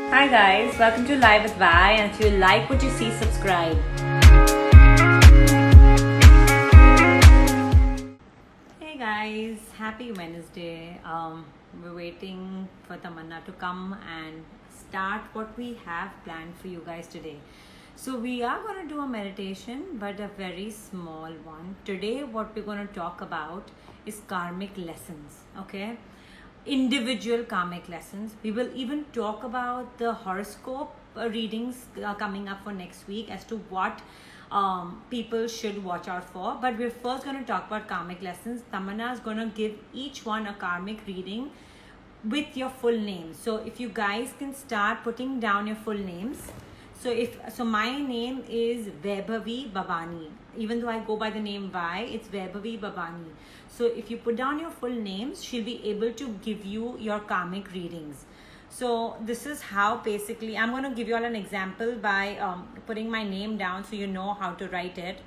Hi guys, welcome to Live with Vi, and if you like what you see, subscribe. Hey guys, happy Wednesday. We're waiting for Tamanna to come and start what we have planned for you guys today. So we are going to do a meditation, but a very small one. Today what we're going to talk about is karmic lessons, okay? Individual karmic lessons. We will even talk about the horoscope readings coming up for next week as to what people should watch out for. But we're first going to talk about karmic lessons. Tamanna is going to give each one a karmic reading with your full name. So if you guys can start putting down your full names. So my name is Vaibhavi Babani. Even though I go by the name Vi, it's Vaibhavi Babani. So if you put down your full names, she'll be able to give you your karmic readings. So this is how basically, I'm going to give you all an example by putting my name down so you know how to write it.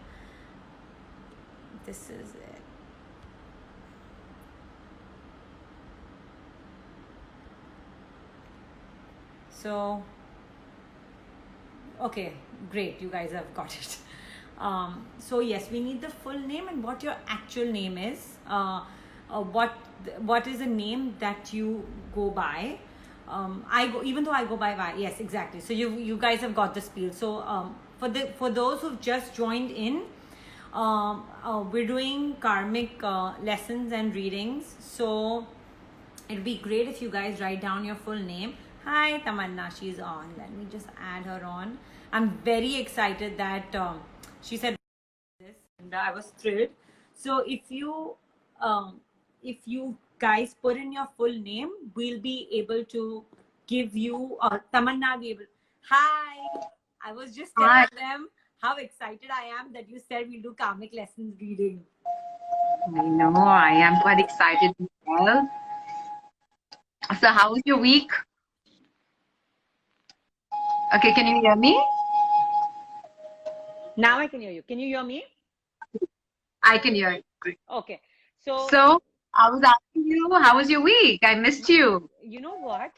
This is it. So, okay, great, you guys have got it. So yes, we need the full name and what your actual name is. What is a name that you go by. Even though I go by Vi. Yes, exactly. So you guys have got the spiel. So for those who've just joined in, we're doing karmic lessons and readings. So it'd be great if you guys write down your full name. Hi Tamanna, she's on. Let me just add her on. I'm very excited that she said this, and I was thrilled. So if you guys put in your full name, we'll be able to give you Tamanna be able. Hi, I was just telling them how excited I am that you said we'll do karmic lessons reading. I know, I am quite excited as well. So how was your week? Okay, can you hear me? Now I can hear you. Can you hear me? I can hear you. Great. Okay. So I was asking you, how was your week? I missed you. You know what?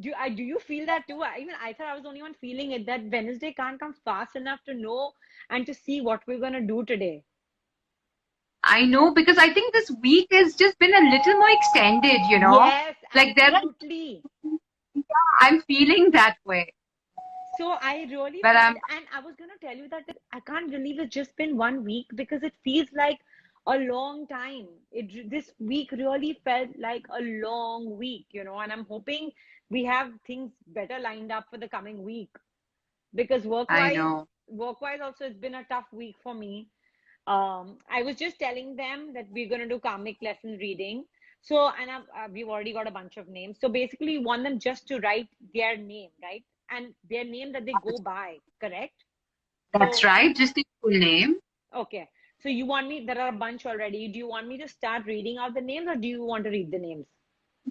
Do you feel that too? I thought I was the only one feeling it, that Wednesday can't come fast enough to know and to see what we're gonna do today. I know, because I think this week has just been a little more extended, you know? Yes, Like absolutely. I'm feeling that way. So I really But felt, and I was gonna tell you that I can't believe it's just been 1 week because it feels like a long time. This week really felt like a long week, and I'm hoping we have things better lined up for the coming week, because I work-wise, know. work-wise also it's been a tough week for me. I was just telling them that we're gonna do karmic lesson reading. So, and we've already got a bunch of names. So basically, you want them just to write their name, right? And their name that they go by, correct? That's right, just the full name. Okay. So you want me, there are a bunch already. Do you want me to start reading out the names, or do you want to read the names?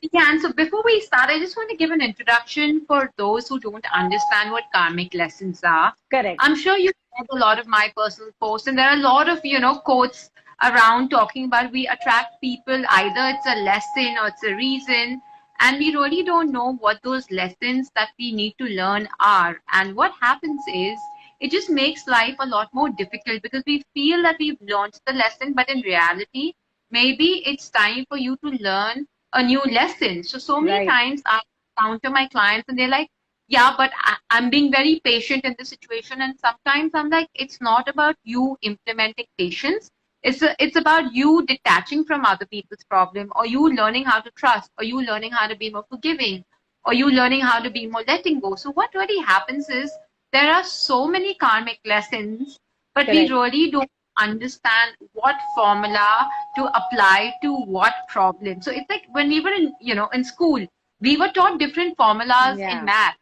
We can. So before we start, I just want to give an introduction for those who don't understand what karmic lessons are. Correct. I'm sure you've read a lot of my personal posts, and there are a lot of, quotes around talking about we attract people, either it's a lesson or it's a reason, and we really don't know what those lessons that we need to learn are. And what happens is it just makes life a lot more difficult because we feel that we've learned the lesson, but in reality, maybe it's time for you to learn a new lesson. So many times I encounter my clients and they're like, yeah, but I'm being very patient in this situation. And sometimes I'm like, it's not about you implementing patience. It's about you detaching from other people's problem, or you learning how to trust, or you learning how to be more forgiving, or you learning how to be more letting go. So what really happens is there are so many karmic lessons, but we really don't understand what formula to apply to what problem. So it's like when we were in school, we were taught different formulas in math,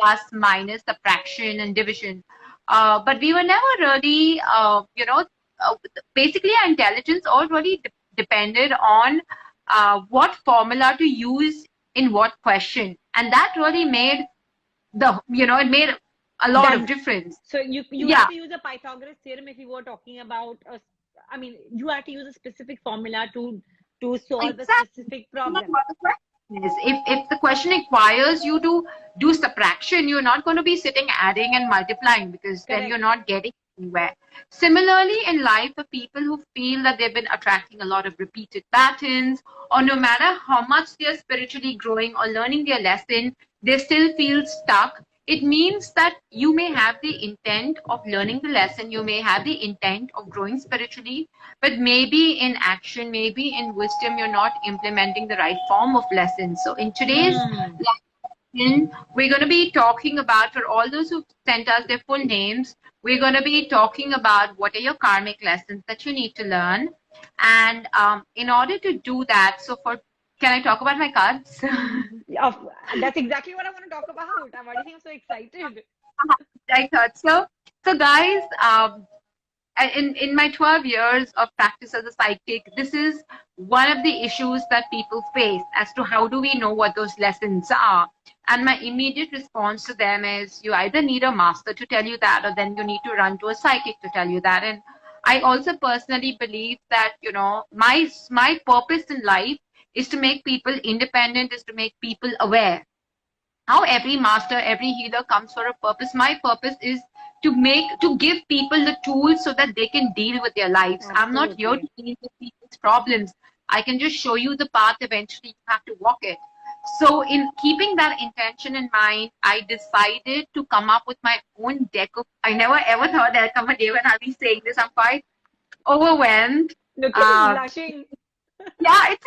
plus, minus, subtraction, and division. But we were never really, basically our intelligence all really depended on what formula to use in what question. And that really made it made a lot of difference. So you have to use a Pythagoras theorem if you were talking about you have to use a specific formula to solve a specific problem. If the question requires you to do subtraction, you're not going to be sitting adding and multiplying, because then Correct. you're not getting anywhere. Similarly, in life, for people who feel that they've been attracting a lot of repeated patterns, or no matter how much they're spiritually growing or learning their lesson, they still feel stuck. It means that you may have the intent of learning the lesson, you may have the intent of growing spiritually, but maybe in action, maybe in wisdom, you're not implementing the right form of lesson. So in today's Hmm. lesson, we're going to be talking about, for all those who sent us their full names, we're going to be talking about what are your karmic lessons that you need to learn. And in order to do that, so for, can I talk about my cards? Yeah, that's exactly what I want to talk about. Why do you think I'm so excited? I thought so. So, guys, in my 12 years of practice as a psychic, this is one of the issues that people face as to how do we know what those lessons are. And my immediate response to them is you either need a master to tell you that, or then you need to run to a psychic to tell you that. And I also personally believe that, you know, my purpose in life is to make people independent, is to make people aware. How every master, every healer comes for a purpose. My purpose is to give people the tools so that they can deal with their lives. I'm not here Absolutely. to deal with people's problems. I can just show you the path. Eventually you have to walk it. So in keeping that intention in mind, I decided to come up with my own deck of, I never ever thought there'll come a day when I'll be saying this. I'm quite overwhelmed. Look at me uh, blushing. yeah, it's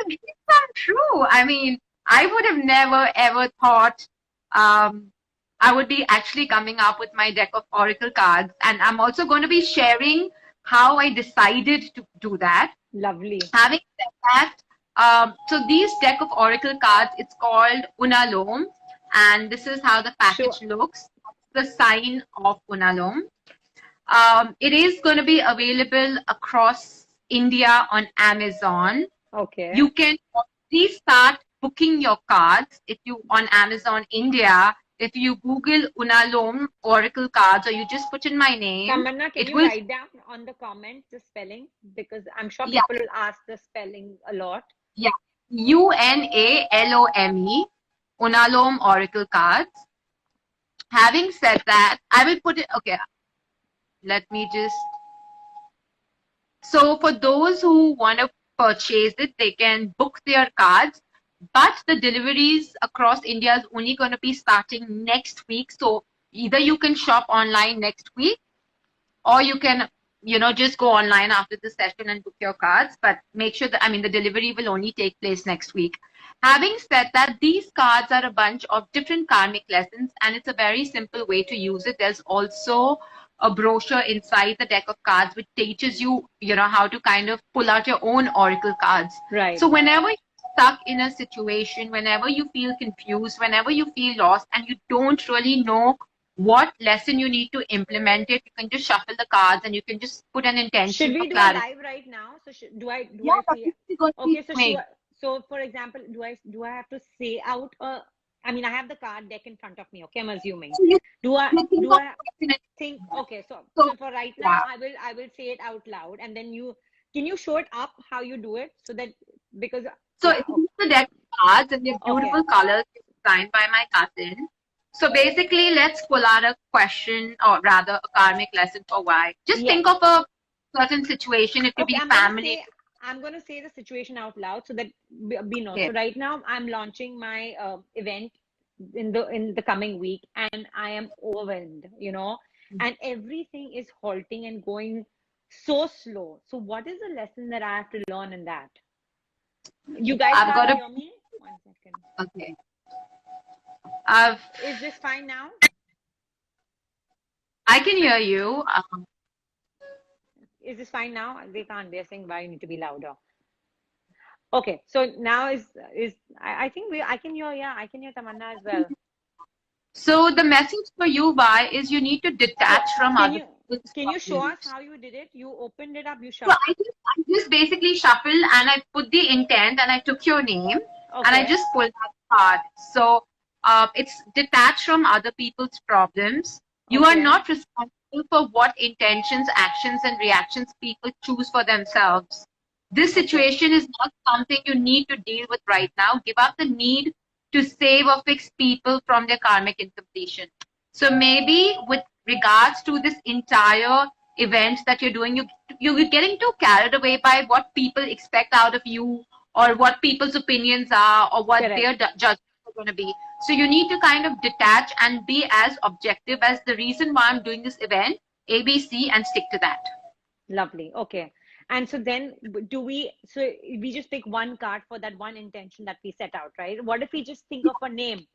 true. I mean, I would have never ever thought um, I would be actually coming up with my deck of oracle cards, and I'm also going to be sharing how I decided to do that. Lovely. Having said that, so these deck of oracle cards, it's called Unalo, and this is how the Sure. package looks. The sign of Unalo. It is going to be available across India on Amazon. Okay. You can already start booking your cards if you on Amazon India. If you Google Unalom Oracle cards, or you just put in my name, Tamanna, can it you will, write down on the comments the spelling? Because I'm sure yeah, people will ask the spelling a lot. yeah, Unalome, Unalom Oracle cards. Having said that, I will put it, okay, let me just, so for those who want to purchase it, they can book their cards, but the deliveries across India is only going to be starting next week. So either you can shop online next week, or you can, you know, just go online after the session and book your cards. But make sure that, I mean, the delivery will only take place next week. Having said that, these cards are a bunch of different karmic lessons, and it's a very simple way to use it. There's also a brochure inside the deck of cards which teaches you, you know, how to kind of pull out your own oracle cards. Right. So whenever you're stuck in a situation, whenever you feel confused, whenever you feel lost, and you don't really know what lesson you need to implement it, you can just shuffle the cards and you can just put an Should intention for we do a clarity. live right now? So do Yeah, I that's say what we're going to be okay? So doing. so for example, do I have to say out I mean I have the card deck in front of me. Okay, I'm assuming. So Do I you think do of I question. think okay? So So for right now, yeah, I will say it out loud, and then can you show it up how you do it so that because so yeah it's the deck of cards and they're okay beautiful colors designed by my cousin. So basically, let's pull out a question, or rather a karmic lesson for why. Just yes think of a certain situation. It could okay be family. I'm gonna say the situation out loud so that we know. So Okay. right now I'm launching my event in the coming week, and I am overwhelmed, and everything is halting and going so slow. So what is the lesson that I have to learn in that? You guys I've can't got a, hear me? 1 second. okay. I've, Is this fine now? I can hear you. Is this fine now? They can't. They're saying why you need to be louder. Okay, so now is I think I can hear, yeah, I can hear Tamanna as well. So the message for you, why, is you need to So detach from can other you people's can you show us problems. how you did it? You opened it up, you So shut. I just basically shuffled and I put the intent and I took your name and I Okay, just pulled that card. So it's detached from other people's problems. You are okay, not responsible for what intentions, actions, and reactions people choose for themselves. This okay, situation is not something you need to deal with right now. Give up the need to save or fix people from their karmic incompletion. So maybe with regards to this entire event that you're doing, you're getting too carried away by what people expect out of you, or what people's opinions are, or what Correct. their judgments are going to be. So you need to kind of detach and be as objective as the reason why I'm doing this event, ABC, and stick to that. Lovely. Okay. And so then so we just pick one card for that one intention that we set out, right? What if we just think of a name?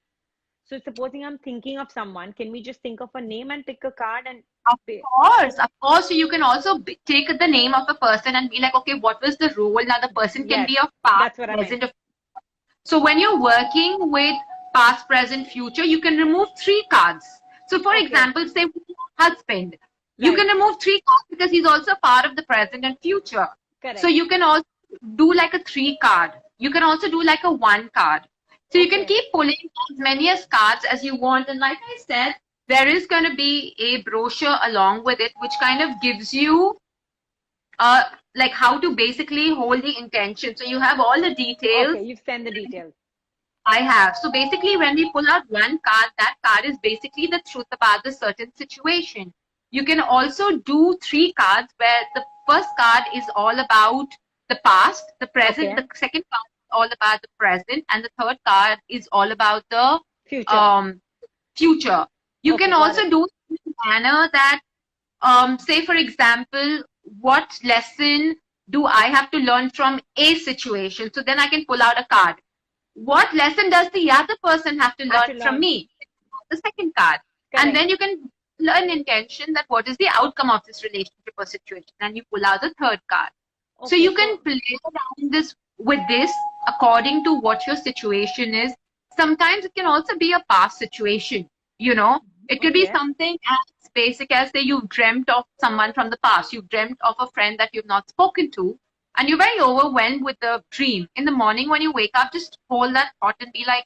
So supposing I'm thinking of someone, can we just think of a name and pick a card and Of course, of course. So you can also take the name of a person and be like, okay, what was the role? Now the person can yes, be of past, that's what I meant. present, or so when you're working with past, present, future, you can remove 3 cards. So for Okay. example, say husband, you Right. can remove 3 cards because he's also part of the present and future. Correct. So you can also do like a 3 card. You can also do like a 1 card. So you can Okay. keep pulling as many as cards as you want. And like I said, there is going to be a brochure along with it, which kind of gives you like how to basically hold the intention. So you have all the details. Okay, you've sent the details. I have. So basically, when we pull out 1 card, that card is basically the truth about the certain situation. You can also do 3 cards where the first card is all about the past, the present, Okay. the second card is all about the present, and the third card is all about the Future. future. You Okay, can got also it. do it in a manner that, say for example, what lesson do I have to learn from a situation? So then I can pull out a card. What lesson does the other person have to Have to learn from learn. me? The second card. And Correct. then you can learn intention that what is the outcome of this relationship or situation. And you pull out the third card. So Okay, you can play around with this according to what your situation is. Sometimes it can also be a past situation, you know. It could be okay. something as basic as, say, you've dreamt of someone from the past. You've dreamt of a friend that you've not spoken to, and you're very overwhelmed with the dream. In the morning when you wake up, just hold that thought and be like,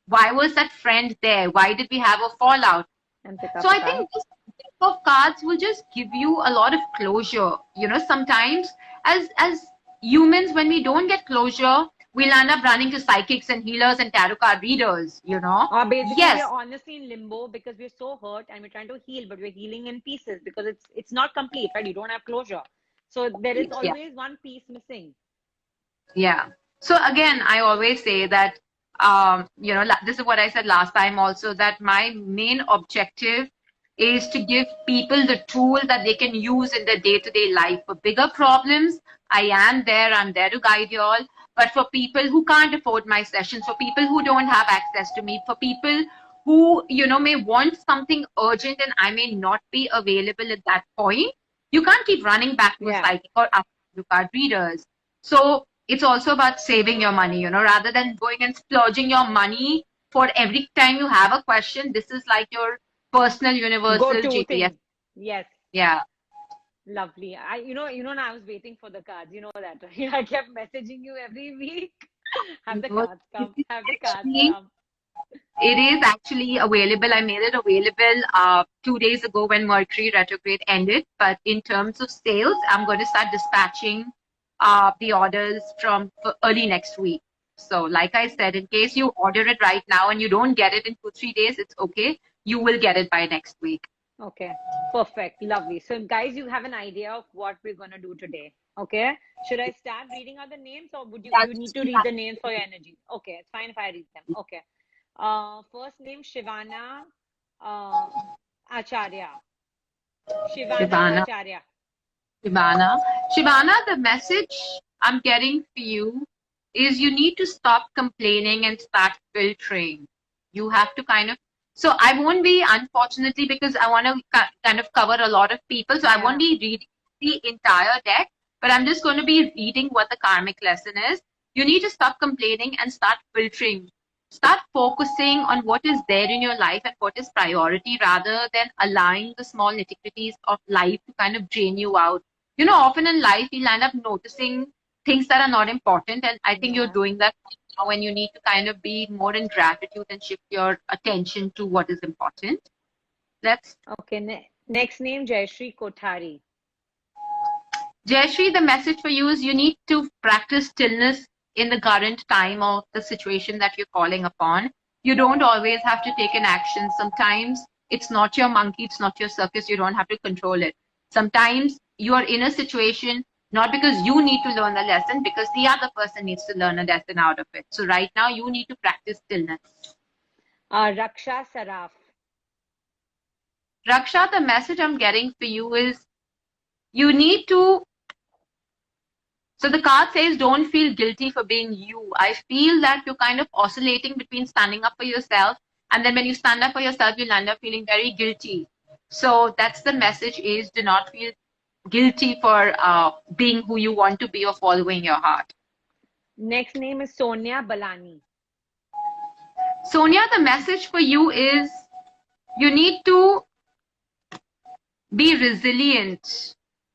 why was that friend there? Why did we have a fallout? And pick up So a I card. think this deck of cards will just give you a lot of closure. You know, sometimes as humans, when we don't get closure, we'll end up running to psychics and healers and tarot card readers, you know. Basically, we Yes, are honestly in limbo because we're so hurt and we're trying to heal, but we're healing in pieces because it's not complete, right? You don't have closure. So there is yeah, always one piece missing. yeah. So again, I always say that, you know, this is what I said last time also, that my main objective is to give people the tool that they can use in their day-to-day life. For bigger problems, I'm there to guide you all. But for people who can't afford my sessions, for people who don't have access to me, for people who, you know, may want something urgent and I may not be available at that point, you can't keep running back to a Yeah. psychic or asking card readers. So it's also about saving your money, you know, rather than going and splurging your money for every time you have a question. This is like your personal universal Go-to GPS. thing. Yes. Yeah. Lovely. I was waiting for the cards. You know that, right? I kept messaging you every week. Have the No, cards it come. is Have the cards actually come. it is actually available. I made it available 2 days ago when Mercury retrograde ended. But in terms of sales, I'm going to start dispatching the orders from for early next week. So, like I said, in case you order it right now and you don't get it in 2-3 days, it's okay. You will get it by next week. Okay. Perfect. Lovely. So, guys, you have an idea of what we're gonna do today. Okay. Should I start reading out the names, or would you need That's to read the names for your energy? Okay, it's fine if I read them. Okay. First name Shivana uh, Acharya. Shivana Shivana. Acharya. Shivana. Shivana, the message I'm getting for you is you need to stop complaining and start filtering. You have to kind of, so I won't be, unfortunately, because I want to kind of cover a lot of people, so I won't Yeah. be reading the entire deck, but I'm just going to be reading what the karmic lesson is. You need to stop complaining and start filtering. Start focusing on what is there in your life and what is priority rather than allowing the small nitty-gritties of life to kind of drain you out. You know, often in life, you'll end up noticing things that are not important. And I think you're Yeah. doing that now when you need to kind of be more in gratitude and shift your attention to what is important. Let's, Okay. Next name Jayashree Kothari. Jayashree, the message for you is you need to practice stillness in the current time of the situation that you're calling upon. You don't always have to take an action. Sometimes it's not your monkey, it's not your circus, you don't have to control it. Sometimes you are in a situation not because you need to learn a lesson, because the other person needs to learn a lesson out of it. So right now you need to practice stillness. Raksha Saraf. Raksha, the message I'm getting for you is you need to. So the card says, don't feel guilty for being you. I feel that you're kind of oscillating between standing up for yourself, and then when you stand up for yourself, you'll end up feeling very guilty. So that's the message: is do not feel guilty for being who you want to be or following your heart. Next name is Sonia Balani. Sonia, the message for you is you need to be resilient.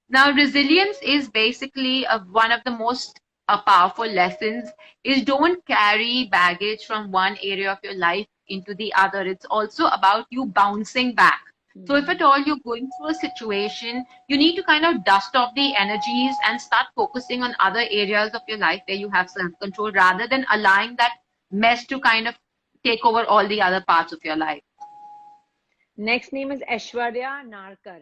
Now, resilience is basically one of the most powerful lessons is don't carry baggage from one area of your life into the other. It's also about you bouncing back. So if at all you're going through a situation, you need to kind of dust off the energies and start focusing on other areas of your life where you have self-control rather than allowing that mess to kind of take over all the other parts of your life. Next name is Aishwarya Narkar.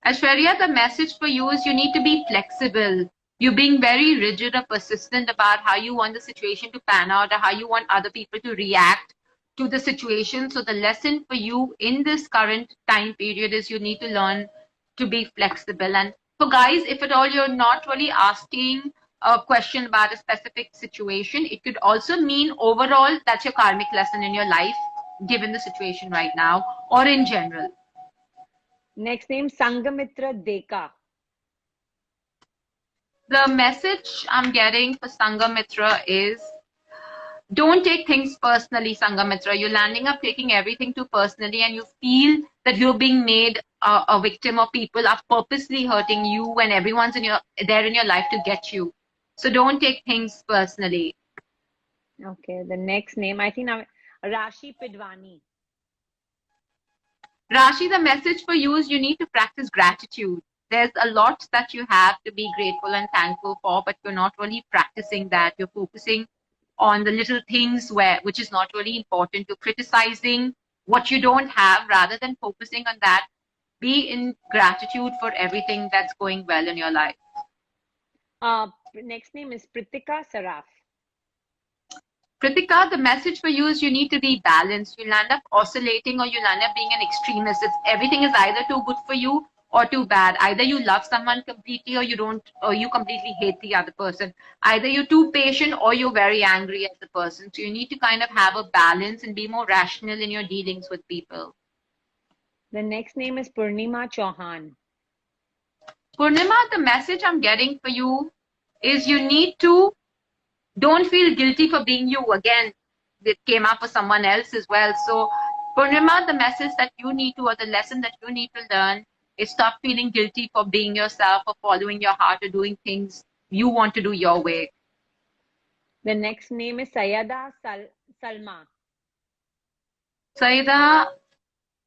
Aishwarya, the message for you is you need to be flexible. You're being very rigid or persistent about how you want the situation to pan out or how you want other people to react to the situation. So the lesson for you in this current time period is you need to learn to be flexible. And so guys, if at all you're not really asking a question about a specific situation, it could also mean overall that's your karmic lesson in your life, given the situation right now or in general. Next name Sangamitra Deka. The message I'm getting for Sangamitra is don't take things personally, Sangamitra. You're landing up taking everything too personally and you feel that you're being made a victim or people are purposely hurting you when everyone's there in your life to get you. So don't take things personally. Okay, the next name, I think Rashi Pidwani. Rashi, the message for you is you need to practice gratitude. There's a lot that you have to be grateful and thankful for, but you're not really practicing that. You're focusing on the little things which is not really important. You're criticizing what you don't have rather than focusing on that. Be in gratitude for everything that's going well in your life. Next name is Pritika Saraf. Pritika, the message for you is you need to be balanced. You'll end up oscillating or you'll end up being an extremist. Everything is either too good for you or too bad. Either you love someone completely or you don't, or you completely hate the other person. Either you're too patient or you're very angry at the person. So you need to kind of have a balance and be more rational in your dealings with people. The next name is Purnima Chauhan. Purnima, the message I'm getting for you is you need to don't feel guilty for being you. Again, it came up for someone else as well. So Purnima, the message that you need to, or the lesson that you need to learn is stop feeling guilty for being yourself or following your heart or doing things you want to do your way. The next name is Sayada Salma. Sayada,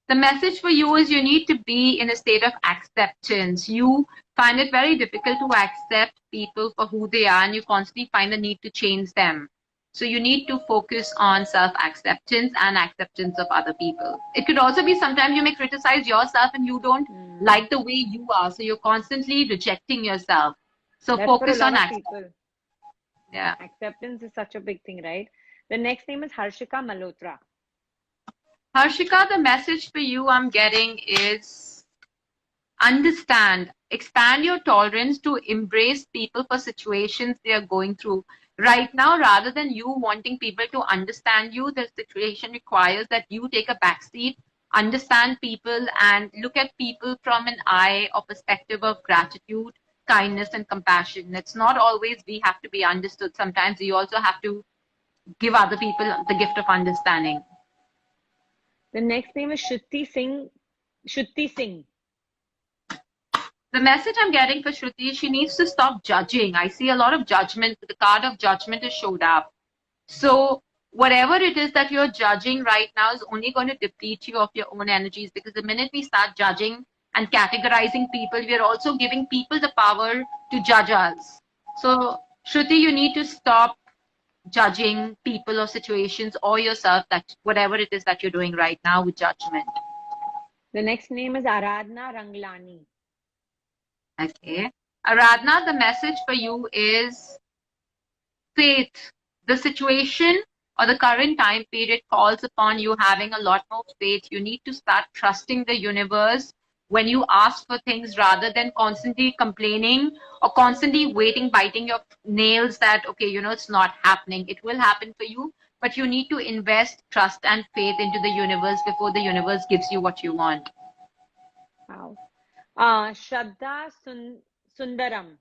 the message for you is you need to be in a state of acceptance. You find it very difficult to accept people for who they are and you constantly find the need to change them. So you need to focus on self-acceptance and acceptance of other people. It could also be sometimes you may criticize yourself and you don't like the way you are. So you're constantly rejecting yourself. So That's focus on acceptance. Yeah. Acceptance is such a big thing, right? The next name is Harshika Malhotra. Harshika, the message for you I'm getting is understand, expand your tolerance to embrace people for situations they are going through. Right now, rather than you wanting people to understand you, the situation requires that you take a backseat, understand people and look at people from an eye or perspective of gratitude, kindness and compassion. It's not always we have to be understood. Sometimes you also have to give other people the gift of understanding. The next name is Shruti Singh. Shruti Singh. The message I'm getting for Shruti is she needs to stop judging. I see a lot of judgment. The card of judgment has showed up. So whatever it is that you're judging right now is only going to deplete you of your own energies, because the minute we start judging and categorizing people, we are also giving people the power to judge us. So Shruti, you need to stop judging people or situations or yourself, that whatever it is that you're doing right now, with judgment. The next name is Aradhna Ranglani. Okay. Aradhna, the message for you is faith. The situation or the current time period calls upon you having a lot more faith. You need to start trusting the universe when you ask for things, rather than constantly complaining or constantly waiting, biting your nails that, okay, it's not happening. It will happen for you, but you need to invest trust and faith into the universe before the universe gives you what you want. Wow. Shraddha Sundaram.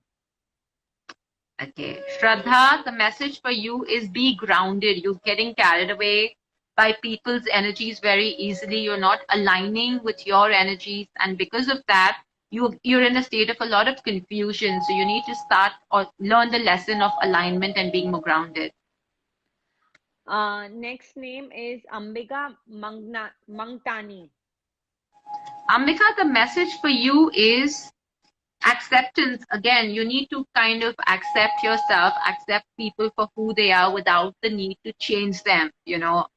Okay. Shraddha, the message for you is be grounded. You're getting carried away by people's energies very easily. You're not aligning with your energies. And because of that, you're in a state of a lot of confusion. So you need to start or learn the lesson of alignment and being more grounded. Next name is Ambika Mangtani. Ambika, the message for you is acceptance. Again, you need to kind of accept yourself, accept people for who they are without the need to change them.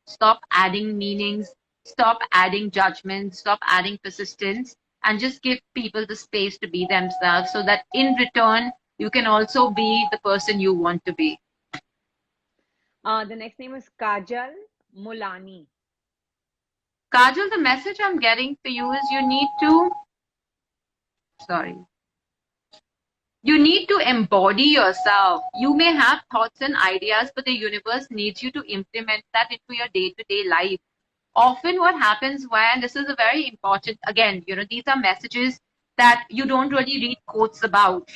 Stop adding meanings, stop adding judgment, stop adding persistence, and just give people the space to be themselves, so that in return you can also be the person you want to be. The next name is Kajal Mulani. Kajal, the message I'm getting for you is you need to embody yourself. You may have thoughts and ideas, but the universe needs you to implement that into your day-to-day life. Often what happens when, this is a very important, again, these are messages that you don't really read quotes about,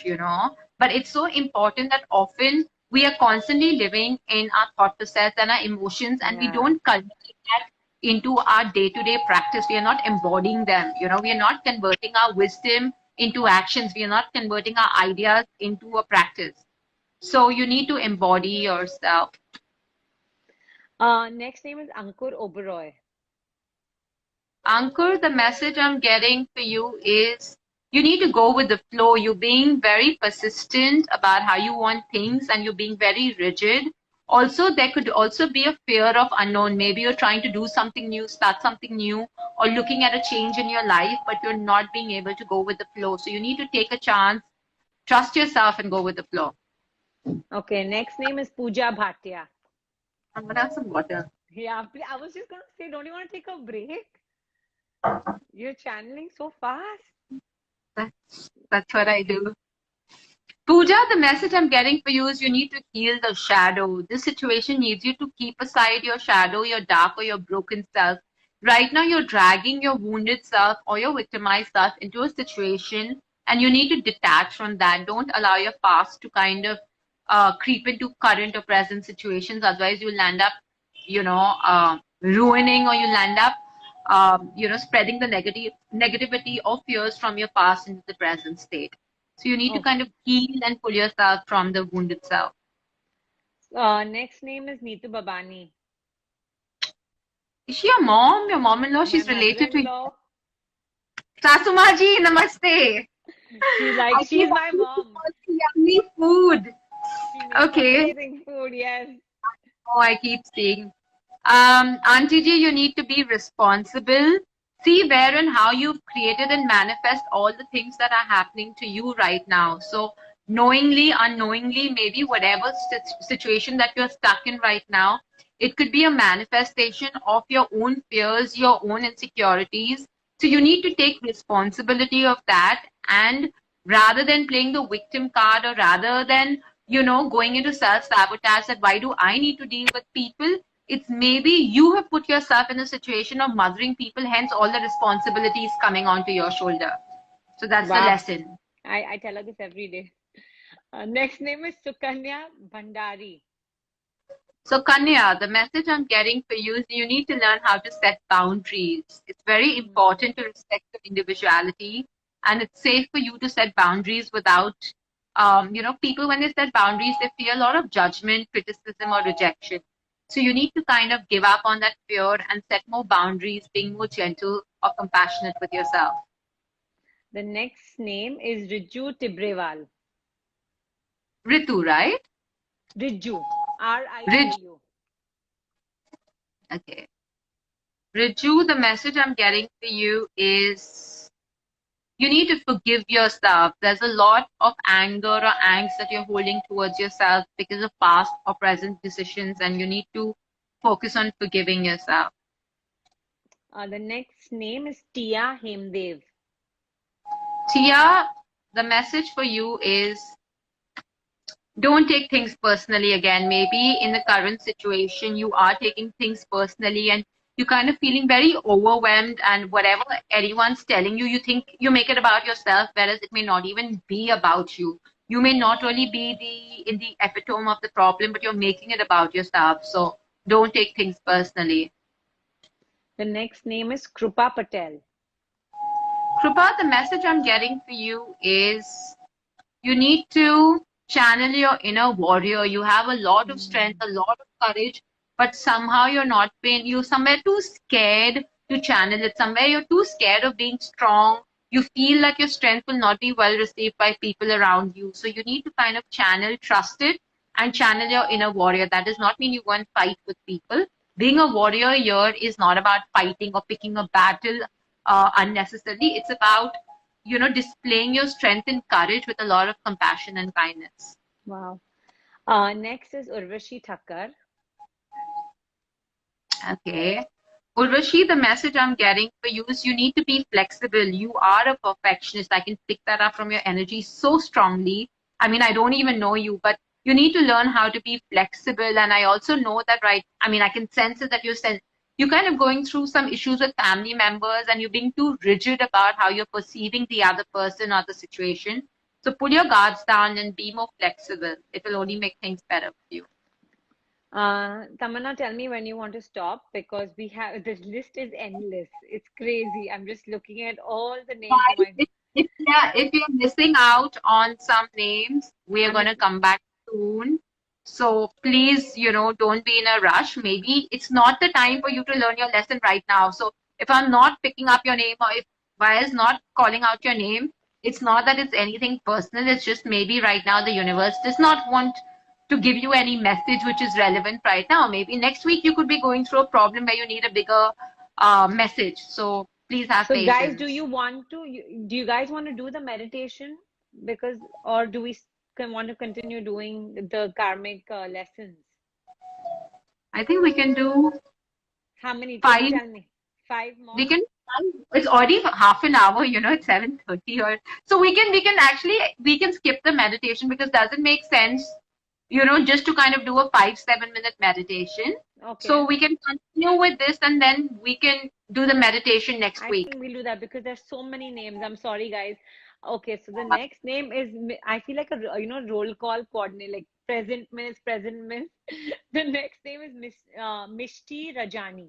but it's so important that often we are constantly living in our thought process and our emotions, and we Yeah. don't cultivate that into our day-to-day practice. We are not embodying them. We are not converting our wisdom into actions. We are not converting our ideas into a practice. So you need to embody yourself. Next name is Ankur Oberoi. Ankur, the message I'm getting for you is you need to go with the flow. You're being very persistent about how you want things, and you're being very rigid. Also, there could also be a fear of unknown. Maybe you're trying to do something new, start something new, or looking at a change in your life, but you're not being able to go with the flow. So you need to take a chance, trust yourself, and go with the flow. Okay, next name is Pooja Bhatia. I'm gonna have some water. Yeah, I was just gonna say, don't you want to take a break? You're channeling so fast. That's what I do. Pooja, the message I'm getting for you is you need to heal the shadow. This situation needs you to keep aside your shadow, your dark or your broken self. Right now, you're dragging your wounded self or your victimized self into a situation, and you need to detach from that. Don't allow your past to kind of creep into current or present situations. Otherwise, you'll end up, ruining, or you'll end up, spreading the negativity or fears from your past into the present state. So you need to Oh, kind of heal and pull yourself from the wounded self. next name is Neetu Babani. Is she your mom? Your mom-in-law? My She's related to you. mother-in-law. Sasumaji, namaste. She's like, I keep she's my asking mom. for the yummy food. She makes Okay. amazing food, yes. Oh, I keep saying. Auntie ji, you need to be responsible. See where and how you've created and manifest all the things that are happening to you right now. So, knowingly, unknowingly, maybe whatever situation that you're stuck in right now, it could be a manifestation of your own fears, your own insecurities. So, you need to take responsibility of that. And rather than playing the victim card, or rather than going into self-sabotage, that why do I need to deal with people? It's maybe you have put yourself in a situation of mothering people, hence all the responsibilities coming onto your shoulder. So that's the Wow. lesson. I tell her this every day. Next name is Sukanya Bhandari. So Kanya, the message I'm getting for you is you need to learn how to set boundaries. It's very important to respect your individuality, and it's safe for you to set boundaries without, people, when they set boundaries, they fear a lot of judgment, criticism, or rejection. So you need to kind of give up on that fear and set more boundaries, being more gentle or compassionate with yourself. The next name is Riju Tibrewal. Ritu, right? Riju. Rij. RIJU. Okay. Riju, the message I'm getting for you is you need to forgive yourself. There's a lot of anger or angst that you're holding towards yourself because of past or present decisions, and you need to focus on forgiving yourself. The next name is Tia Hemdev. Tia, the message for you is don't take things personally again. Maybe in the current situation, you are taking things personally and you're kind of feeling very overwhelmed, and whatever anyone's telling you, you think you make it about yourself, whereas it may not even be about you. You may not really be in the epitome of the problem, but you're making it about yourself. So don't take things personally. The next name is Krupa Patel. Krupa, the message I'm getting for you is you need to channel your inner warrior. You have a lot of strength, a lot of courage, but somehow you're somewhere too scared to channel it. Somewhere you're too scared of being strong. You feel like your strength will not be well received by people around you. So you need to kind of channel, trust it, and channel your inner warrior. That does not mean you go and fight with people. Being a warrior here is not about fighting or picking a battle unnecessarily. It's about displaying your strength and courage with a lot of compassion and kindness. Wow. Next is Urvashi Thakkar. Okay. Urvashi, the message I'm getting for you is you need to be flexible. You are a perfectionist. I can pick that up from your energy so strongly. I mean, I don't even know you, but you need to learn how to be flexible. And I also know that, right? I mean, I can sense it that you're kind of going through some issues with family members and you're being too rigid about how you're perceiving the other person or the situation. So pull your guards down and be more flexible. It will only make things better for you. Tamanna, tell me when you want to stop because we have the list is endless. It's crazy. I'm just looking at all the names. Oh my, If you're missing out on some names, we are I'm going to come back soon. So please, don't be in a rush. Maybe it's not the time for you to learn your lesson right now. So if I'm not picking up your name or if Vaya is not calling out your name, it's not that it's anything personal. It's just maybe right now the universe does not want to give you any message which is relevant right now. Maybe next week you could be going through a problem where you need a bigger message. So please have So, guys, patience. do you guys want to do the meditation? Because, or do we want to continue doing the karmic lessons? I think we can do How many? Can you 5. tell me? Five more? We can. It's already half an hour. It's 7:30 or so. We can skip the meditation because it doesn't make sense. Just to kind of do a 5-7 minute meditation. Okay. So we can continue with this and then we can do the meditation next week. I think we'll do that because there's so many names. I'm sorry, guys. Okay, so the next name is, I feel like a, roll call coordinator, like present miss, present miss. The next name is Mishti Rajani.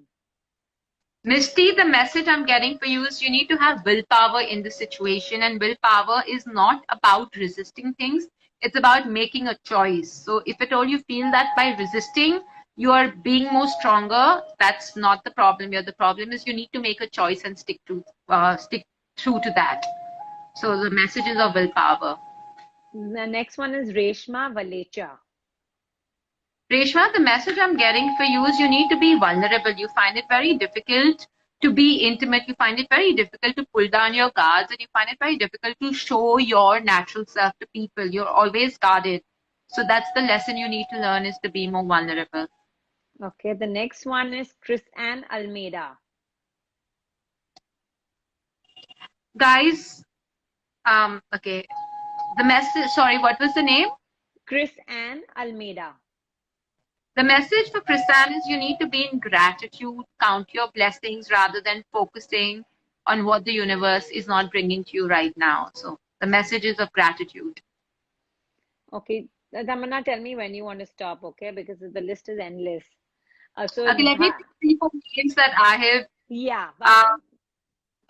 Misty, the message I'm getting for you is you need to have willpower in the situation, and willpower is not about resisting things. It's about making a choice. So if at all you feel that by resisting, you are being more stronger, that's not the problem here. The problem is you need to make a choice and stick true to that. So the message is of willpower. The next one is Reshma Valecha. Reshma, the message I'm getting for you is you need to be vulnerable. You find it very difficult to be intimate. You find it very difficult to pull down your guards, and you find it very difficult to show your natural self to people. You're always guarded. So that's the lesson you need to learn, is to be more vulnerable. Okay, the next one is Chris Ann Almeida. Guys, okay. The message, sorry, what was the name? Chris Ann Almeida. The message for Krisan is you need to be in gratitude, count your blessings rather than focusing on what the universe is not bringing to you right now. So the message is of gratitude. Okay, Tamanna, tell me when you want to stop, okay? Because the list is endless. Okay, let me see some names that I have. Yeah.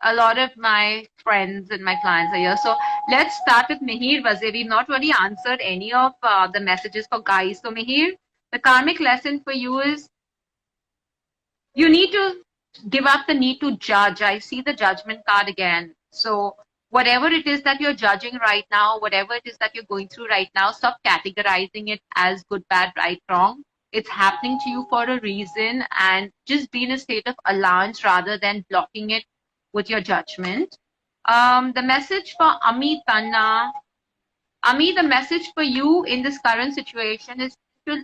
A lot of my friends and my clients are here. So let's start with Mihir Wazir. We've not really answered any of the messages for guys. So Mihir, the karmic lesson for you is you need to give up the need to judge. I see the judgment card again. So whatever it is that you're judging right now, whatever it is that you're going through right now, stop categorizing it as good, bad, right, wrong. It's happening to you for a reason, and just be in a state of allowance rather than blocking it with your judgment. The message for Tanna. Ami, the message for you in this current situation is to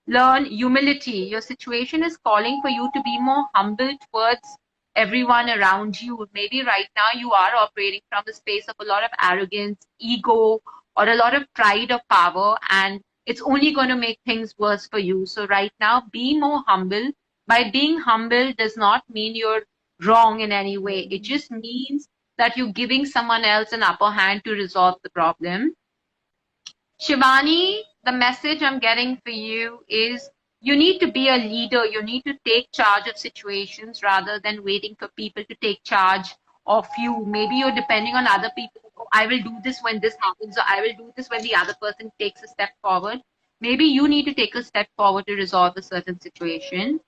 learn humility. Your situation is calling for you to be more humble towards everyone around you. Maybe right now you are operating from the space of a lot of arrogance, ego, or a lot of pride or power, and it's only going to make things worse for you. So right now, be more humble. By being humble does not mean you're wrong in any way. It just means that you're giving someone else an upper hand to resolve the problem. Shivani, the message I'm getting for you is you need to be a leader. You need to take charge of situations rather than waiting for people to take charge of you. Maybe you're depending on other people. Oh, I will do this when this happens, or I will do this when the other person takes a step forward. Maybe you need to take a step forward to resolve a certain situation.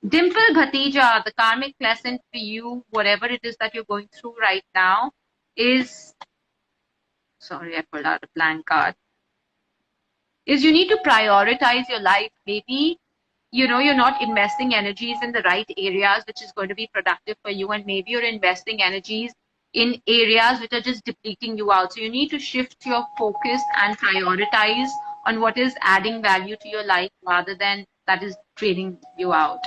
Dimple Bhatija, the karmic lesson for you, whatever it is that you're going through right now, is sorry, I pulled out a blank card. Is you need to prioritize your life. Maybe you're not investing energies in the right areas, which is going to be productive for you, and maybe you're investing energies in areas which are just depleting you out. So you need to shift your focus and prioritize on what is adding value to your life rather than that is draining you out.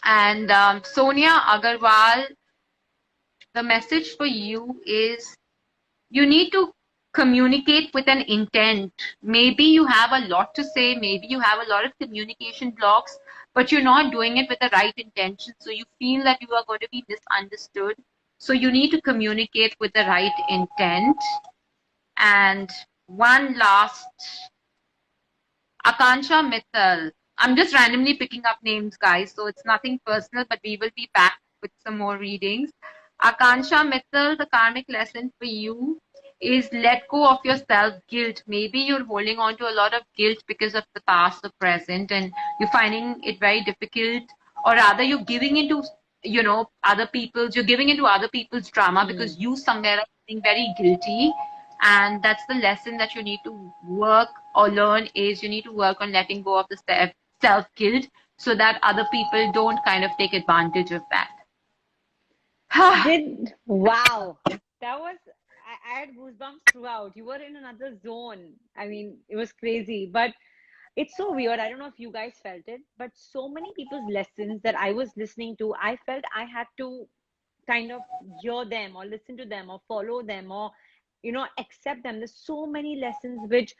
And Sonia Agarwal, the message for you is you need to communicate with an intent. Maybe you have a lot to say, maybe you have a lot of communication blocks, but you're not doing it with the right intention. So you feel that you are going to be misunderstood. So you need to communicate with the right intent. And one last, Akansha Mittal. I'm just randomly picking up names, guys, so it's nothing personal, but we will be back with some more readings. Akansha Mittal, the karmic lesson for you is let go of your self-guilt. Maybe you're holding on to a lot of guilt because of the past or present, and you're finding it very difficult, or rather you're giving into, you're giving into other people's drama because you somewhere are feeling very guilty. And that's the lesson that you need to work or learn is you need to work on letting go of the self-guilt so that other people don't kind of take advantage of that. Wow, that was, I had goosebumps throughout. You were in another zone. I mean, it was crazy, but it's so weird. I don't know if you guys felt it, but so many people's lessons that I was listening to, I felt I had to kind of hear them or listen to them or follow them or, accept them. There's so many lessons which,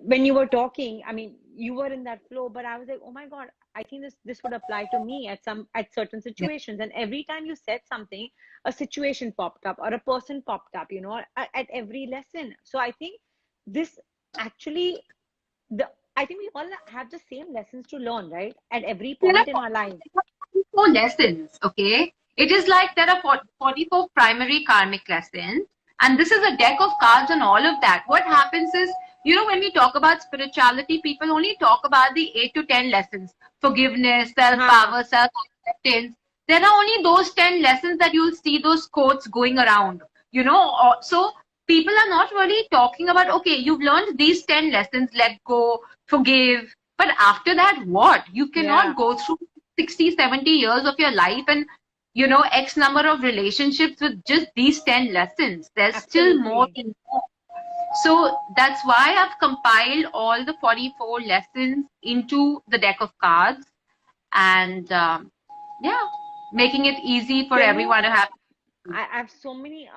when you were talking, I mean, you were in that flow, but I was like, oh my God, I think this would apply to me at certain situations. And every time you said something, a situation popped up or a person popped up, at every lesson. So I think this actually, I think we all have the same lessons to learn, right? At every point in our life. 44 lessons, okay? It is like there are 44 primary karmic lessons, and this is a deck of cards on all of that. What happens is, when we talk about spirituality, people only talk about the 8 to 10 lessons. Forgiveness, self-power, self-acceptance. There are only those 10 lessons that you'll see those quotes going around, So people are not really talking about, okay, you've learned these 10 lessons, let go, forgive. But after that, what? You cannot go through 60, 70 years of your life and, X number of relationships with just these 10 lessons. There's still more than more. So that's why I've compiled all the 44 lessons into the deck of cards and making it easy for everyone to have. I have so many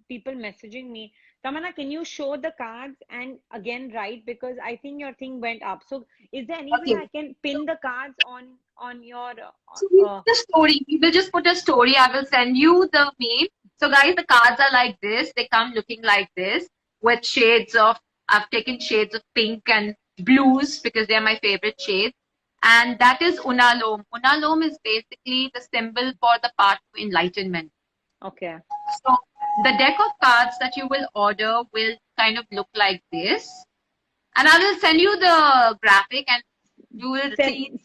people messaging me. Tamanna, can you show the cards and again write, because I think your thing went up. So is there any way I can pin the cards on your the story? We will just put a story. I will send you the meme. So guys, the cards are like this. They come looking like this with shades of, I've taken shades of pink and blues because they're my favorite shades. And that is Unalo. Unalo is basically the symbol for the path to enlightenment. Okay. So the deck of cards that you will order will kind of look like this. And I will send you the graphic and you will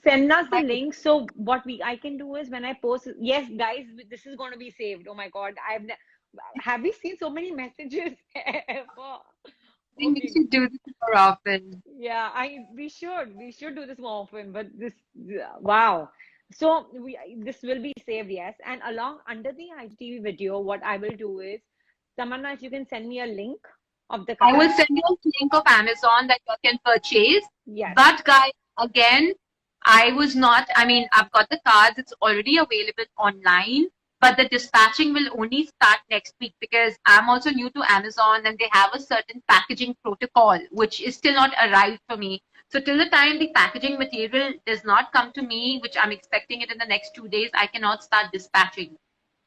send us the link. So what I can do is when I post, yes, guys, this is going to be saved. Oh my God. Have we seen so many messages ever? I think we Okay. should do this more often. Yeah, we should do this more often, but this wow. So this will be saved, yes. And along under the IGTV video, what I will do is, Tamanna, if you can send me a link of the I will cards. send you a link of Amazon that you can purchase. Yes. But guys, again, I was not, I mean, I've got the cards, it's already available online, but the dispatching will only start next week because I'm also new to Amazon and they have a certain packaging protocol which is still not arrived for me. So till the time the packaging material does not come to me, which I'm expecting it in the next 2 days, I cannot start dispatching. Okay.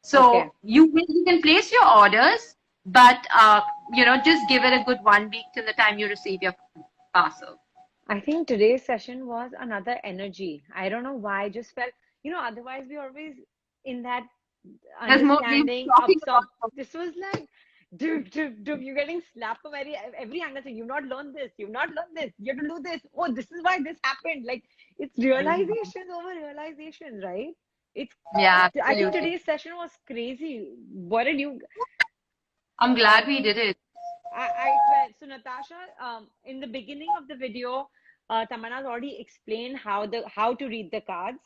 So you can place your orders, but just give it a good 1 week till the time you receive your parcel. I think today's session was another energy. I don't know why. I just felt, otherwise we always in that There's more we were understanding, talking absorb. about. This was like, dude, you're getting slapped from every angle. So you've not learned this. You've not learned this. You have to do this. Oh, this is why this happened. Like it's realizations over realizations, right? It's. Yeah, I think absolutely. today's session was crazy. What did you? I'm glad Um, we did it. I felt so, Natasha. In the beginning of the video, Tamanna's already explained how to read the cards.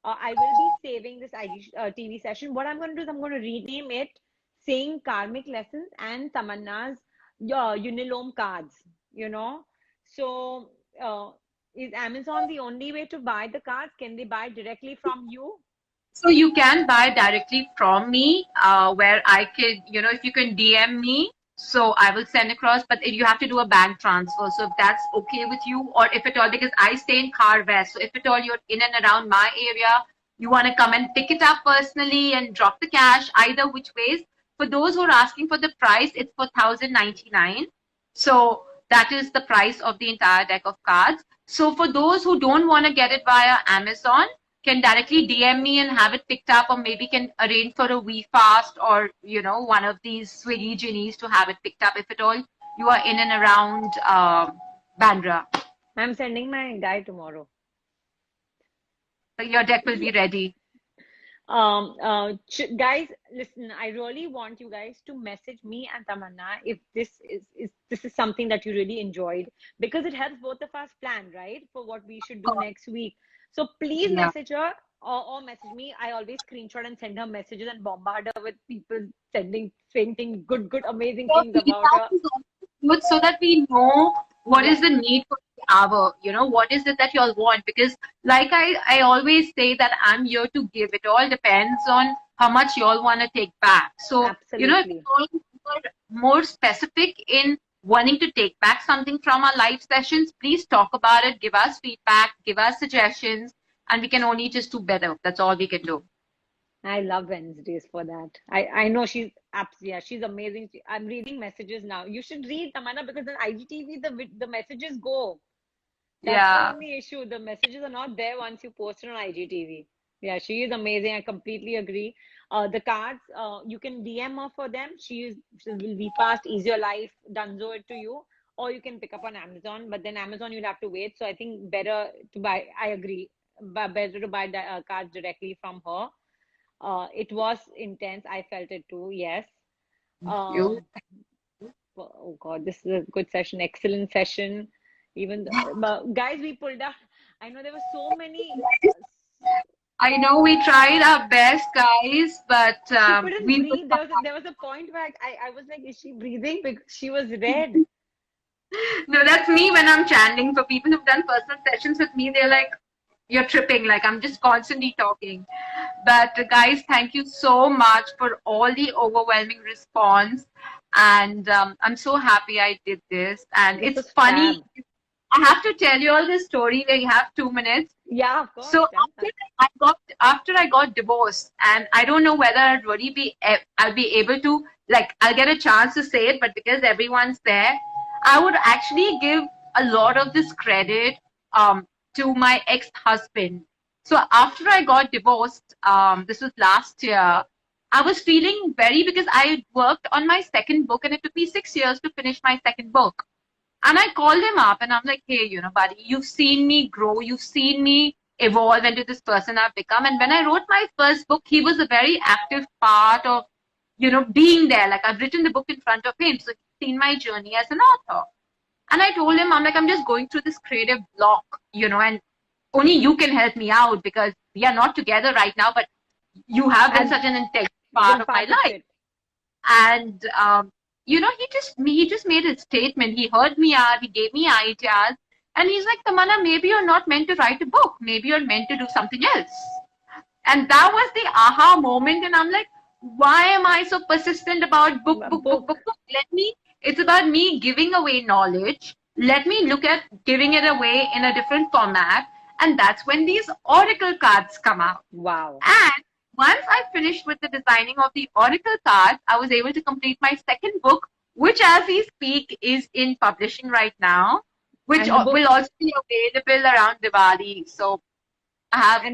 I will be saving this TV session. What I'm going to do is I'm going to rename it, saying Karmic Lessons and Tamanna's Unilome cards. You know, so is Amazon the only way to buy the cards? Can they buy directly from you? So you can buy directly from me, where I could, if you can DM me, so I will send across, but you have to do a bank transfer. So if that's okay with you, or if at all, because I stay in Car West, so if at all you're in and around my area, you want to come and pick it up personally and drop the cash, either which ways. For those who are asking for the price, it's for 1,099. So that is the price of the entire deck of cards. So for those who don't want to get it via Amazon, can directly DM me and have it picked up, or maybe can arrange for a WeFast or one of these Swiggy Genies to have it picked up if at all you are in and around Bandra. I'm sending my guy tomorrow. So your deck will be ready. Guys, listen, I really want you guys to message me and Tamanna if this is something that you really enjoyed, because it helps both of us plan, right, for what we should do next week. So please Yeah. message her, or message me. I always screenshot and send her messages and bombard her with people saying things, good, amazing So things about feedback her. is also good so that we know what is Yes, the need for the hour, what is it that you all want. Because like I always say that I'm here to give. It all depends on how much you all want to take back. So, if absolutely. you all are more specific in wanting to take back something from our live sessions, please talk about it, give us feedback, give us suggestions, and we can only just do better. That's all we can do. I love Wednesdays for that. I know she's yeah, she's amazing. I'm reading messages now. You should read, Tamanna, because on IGTV the messages go. That's the Yeah. only issue. The messages are not there once you post it on IGTV. Yeah, she is amazing. I completely agree. The cards, you can DM her for them. She will be fast, easier life, donezo it to you, or you can pick up on Amazon. But then Amazon you'll have to wait. So I think better to buy. I agree, but better to buy the cards directly from her. It was intense. I felt it too. Yes. You. Um, oh God, this is a good session. Excellent session. Even but guys, we pulled out. I know there were so many. I know we tried our best, guys, but She couldn't we breathe. There was a point where I was like, is she breathing? Because she was red. no, that's me when I'm chanting. For people who've done personal sessions with me, they're like, "You're tripping." Like I'm just constantly talking. But guys, thank you so much for all the overwhelming response, and I'm so happy I did this. And This it's was funny. fab. I have to tell you all this story. We have 2 minutes. Yeah, of course. So Tell us. after I got divorced, and I don't know whether I'll be able to, like, I'll get a chance to say it, but because everyone's there, I would actually give a lot of this credit to my ex-husband. So after I got divorced, this was last year, I was feeling very, because I worked on my second book and it took me 6 years to finish my second book. And I called him up and I'm like, hey, buddy, you've seen me grow, you've seen me evolve into this person I've become. And when I wrote my first book, he was a very active part of being there. Like I've written the book in front of him, so he's seen my journey as an author. And I told him, I'm like, I'm just going through this creative block, and only you can help me out because we are not together right now, but you have been And such an integral part been of my part of life. it. And he just made a statement. He heard me out. He gave me ideas, and he's like, Tamanna, maybe you're not meant to write a book. Maybe you're meant to do something else. And that was the aha moment. And I'm like, why am I so persistent about book? Book. It's about me giving away knowledge. Let me look at giving it away in a different format. And that's when these oracle cards come out. Wow. And once I finished with the designing of the oracle cards, I was able to complete my second book, which as we speak is in publishing right now, which will also be available around Diwali. So I have.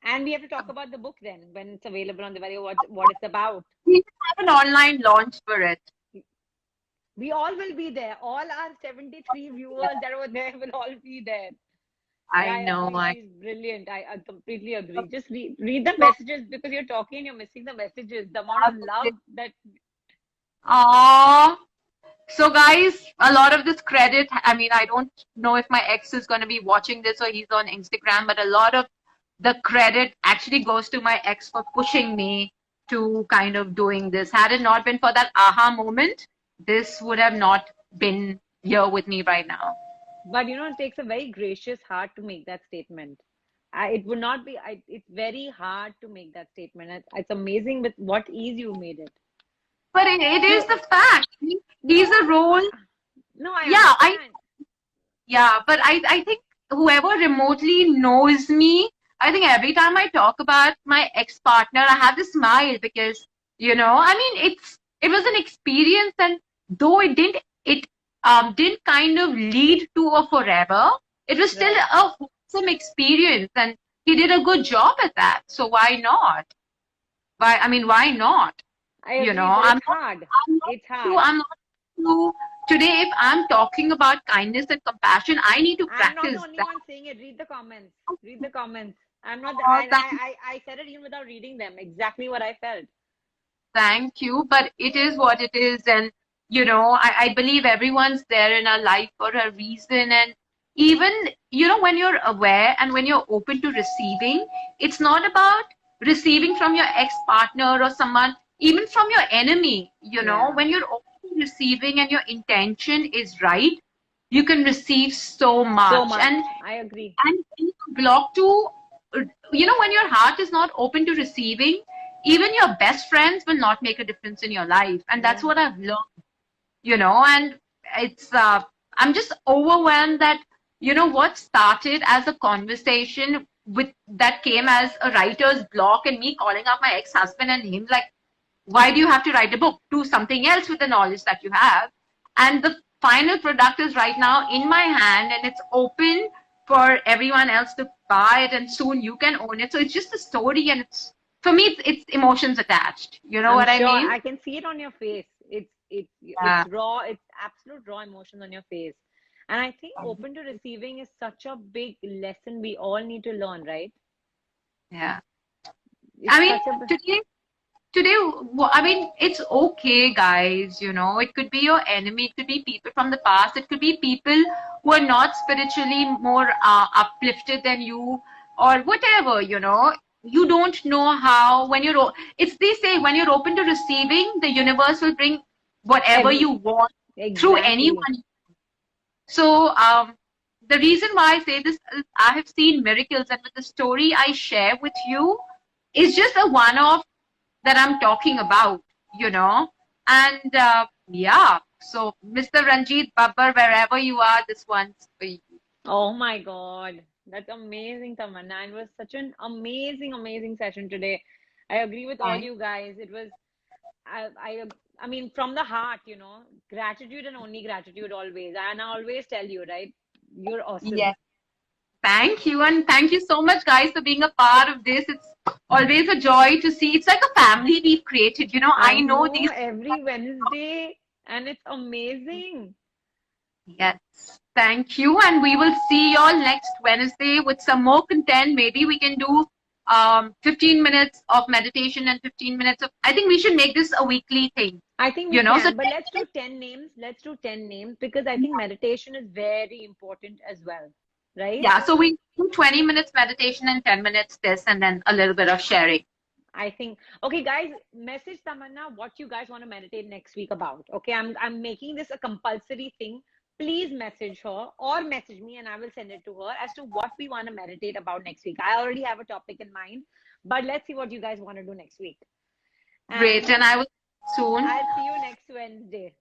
And we have to talk about the book then when it's available on Diwali. What it's about. We have an online launch for it. We all will be there. All our 73 viewers that were there will all be there. I know. She's brilliant. I completely agree. Just read the messages because you're talking, you're missing the messages. The amount of love that. Aww. So guys, a lot of this credit, I don't know if my ex is going to be watching this or he's on Instagram, but a lot of the credit actually goes to my ex for pushing me to kind of doing this. Had it not been for that aha moment, this would have not been here with me right now. But it takes a very gracious heart to make that statement. It would not be, it's very hard to make that statement. It's amazing with what ease you made it. But it is the fact. He's a role. No, I understand. But I think whoever remotely knows me, I think every time I talk about my ex-partner, I have to smile because, it was an experience, and though it didn't kind of lead to a forever, it was still a wholesome experience, and he did a good job at that. So why not? Why not? I agree, it's hard. It's hard. Today, if I'm talking about kindness and compassion, I need to practice I'm not the only one saying it. Read the comments. Read the comments. I'm not. I said it even without reading them. Exactly what I felt. Thank you, but it is what it is, and I believe everyone's there in our life for a reason, and even when you're aware and when you're open to receiving, it's not about receiving from your ex-partner or someone, even from your enemy. When you're open to receiving and your intention is right, you can receive so much. And I agree. And block to, when your heart is not open to receiving, even your best friends will not make a difference in your life. And that's what I've learned, and it's, I'm just overwhelmed that, what started as a conversation that came as a writer's block and me calling up my ex-husband and him like, why do you have to write a book? Do something else with the knowledge that you have. And the final product is right now in my hand, and it's open for everyone else to buy it, and soon you can own it. So it's just a story, and for me, it's emotions attached. You know what I mean? I can see it on your face. It's raw. It's absolute raw emotions on your face. And I think open to receiving is such a big lesson we all need to learn, right? Yeah. Today, it's okay, guys. It could be your enemy. It could be people from the past. It could be people who are not spiritually more uplifted than you, or whatever. You don't know how. They say when you're open to receiving, the universe will bring whatever you want through anyone. So the reason why I say this is I have seen miracles, and with the story I share with you is just a one-off that I'm talking about, and so Mr. Ranjit Babbar, wherever you are, this one's for you. Oh my God, that's amazing, Tamanna. It was such an amazing session today. I agree with all you guys. It was, from the heart, gratitude and only gratitude always. And I always tell you, right? You're awesome. Yes. Thank you. And thank you so much, guys, for being a part of this. It's always a joy to see. It's like a family we've created. I know these every Wednesday, and it's amazing. Yes. Thank you. And we will see you all next Wednesday with some more content. Maybe we can do 15 minutes of meditation and 15 minutes of, I think we should make this a weekly thing, I think you we know. So can, but let's do 10 names. Let's do 10 names because I think meditation is very important as well, right? yeah, so we do 20 minutes meditation and 10 minutes this, and then a little bit of sharing. I think, okay, guys, message Tamanna what you guys want to meditate next week about. Okay, I'm making this a compulsory thing. Please message her or message me and I will send it to her as to what we want to meditate about next week. I already have a topic in mind, but let's see what you guys want to do next week. Great, and I will soon. I'll see you next Wednesday.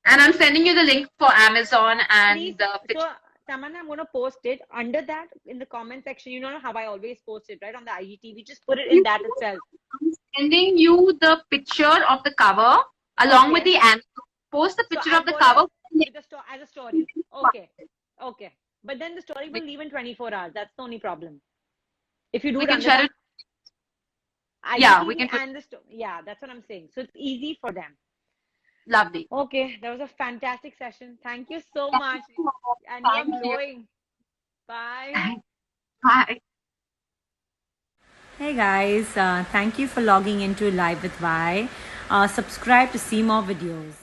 And I'm sending you the link for Amazon and Please, the so Tamanna, I'm going to post it under that in the comment section. You know how I always post it, right? On the IGTV. Just put it in that itself. I'm sending you the picture of the cover along with the Amazon. Post the picture of the cover. As a story. Okay. Okay. But then the story will leave in 24 hours. That's the only problem. If you do We it can under share it. IGTV Yeah, we can and the story. Yeah, that's what I'm saying. So it's easy for them. Lovely. Okay, that was a fantastic session. Thank you so much. And Thank you're you. glowing. Bye. Bye. Hey guys, thank you for logging into Live with Vi. Subscribe to see more videos.